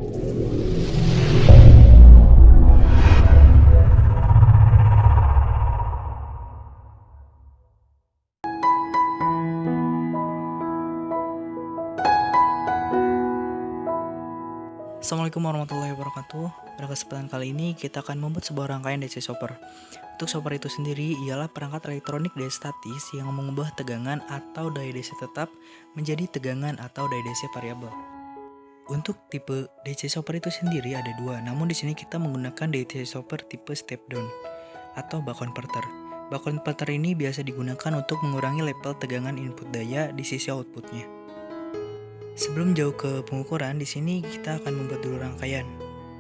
Assalamualaikum warahmatullahi wabarakatuh. Pada kesempatan kali ini kita akan membuat sebuah rangkaian DC Chopper. Untuk chopper itu sendiri ialah perangkat elektronik daya statis yang mengubah tegangan atau daya DC tetap menjadi tegangan atau daya DC variabel. Untuk tipe DC Chopper itu sendiri ada dua, namun di sini kita menggunakan DC Chopper tipe step down atau buck converter. Buck converter ini biasa digunakan untuk mengurangi level tegangan input daya di sisi outputnya. Sebelum jauh ke pengukuran, di sini kita akan membuat dulu rangkaian.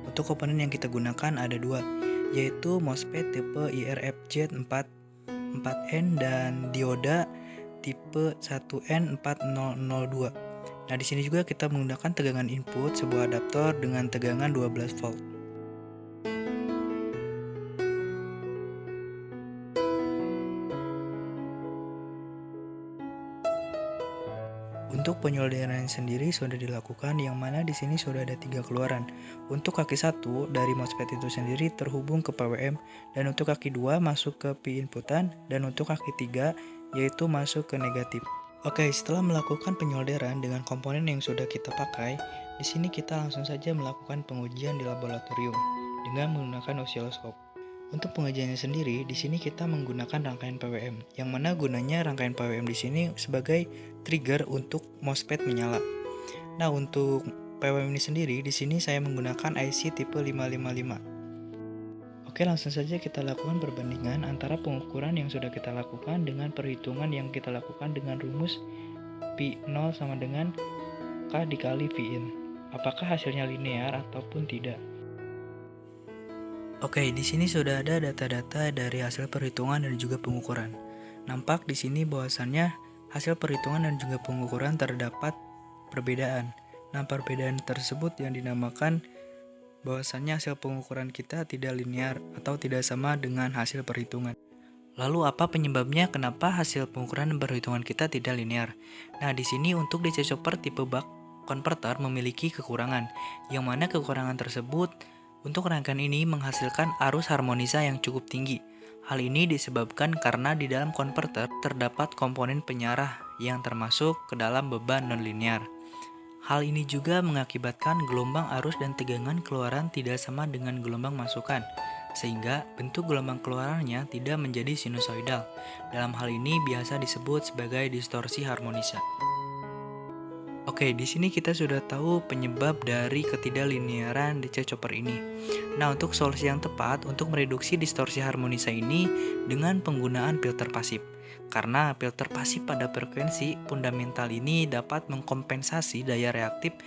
Untuk komponen yang kita gunakan ada dua, yaitu MOSFET tipe IRFZ4 4N dan dioda tipe 1N4002. Nah, di sini juga kita menggunakan tegangan input sebuah adaptor dengan tegangan 12 volt. Untuk penyolderan sendiri sudah dilakukan, yang mana di sini sudah ada 3 keluaran. Untuk kaki 1 dari MOSFET itu sendiri terhubung ke PWM, dan untuk kaki 2 masuk ke P inputan, dan untuk kaki 3 yaitu masuk ke negatif. Oke, setelah melakukan penyolderan dengan komponen yang sudah kita pakai, di sini kita langsung saja melakukan pengujian di laboratorium dengan menggunakan osiloskop. Untuk pengujiannya sendiri, di sini kita menggunakan rangkaian PWM, yang mana gunanya rangkaian PWM di sini sebagai trigger untuk MOSFET menyala. Nah, untuk PWM ini sendiri, di sini saya menggunakan IC tipe 555. Oke, langsung saja kita lakukan perbandingan antara pengukuran yang sudah kita lakukan dengan perhitungan yang kita lakukan dengan rumus P0 sama dengan K dikali Vin. Apakah hasilnya linear ataupun tidak? Oke, di sini sudah ada data-data dari hasil perhitungan dan juga pengukuran. Nampak di sini bahwasannya hasil perhitungan dan juga pengukuran terdapat perbedaan. Nah, perbedaan tersebut yang dinamakan bahwasannya hasil pengukuran kita tidak linear atau tidak sama dengan hasil perhitungan. Lalu apa penyebabnya kenapa hasil pengukuran dan perhitungan kita tidak linear? Nah, di sini untuk DC Chopper tipe buck converter memiliki kekurangan, yang mana kekurangan tersebut untuk rangkaian ini menghasilkan arus harmonisa yang cukup tinggi. Hal ini disebabkan karena di dalam konverter terdapat komponen penyarah yang termasuk ke dalam beban nonlinear. Hal ini juga mengakibatkan gelombang arus dan tegangan keluaran tidak sama dengan gelombang masukan, sehingga bentuk gelombang keluarannya tidak menjadi sinusoidal. Dalam hal ini biasa disebut sebagai distorsi harmonisa. Oke, di sini kita sudah tahu penyebab dari ketidaklinearan DC Chopper ini. Nah, untuk solusi yang tepat untuk mereduksi distorsi harmonisa ini dengan penggunaan filter pasif. Karena filter pasif pada frekuensi fundamental ini dapat mengkompensasi daya reaktif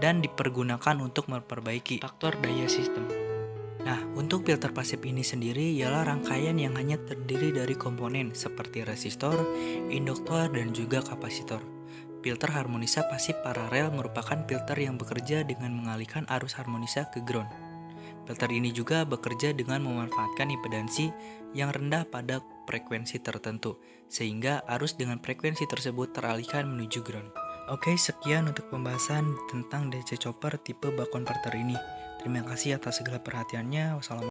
dan dipergunakan untuk memperbaiki faktor daya sistem. Nah, untuk filter pasif ini sendiri ialah rangkaian yang hanya terdiri dari komponen seperti resistor, induktor, dan juga kapasitor. Filter harmonisa pasif paralel merupakan filter yang bekerja dengan mengalihkan arus harmonisa ke ground. Filter ini juga bekerja dengan memanfaatkan impedansi yang rendah pada frekuensi tertentu, sehingga arus dengan frekuensi tersebut teralihkan menuju ground. Oke, sekian untuk pembahasan tentang DC Chopper tipe buck converter ini. Terima kasih atas segala perhatiannya. Wassalamualaikum.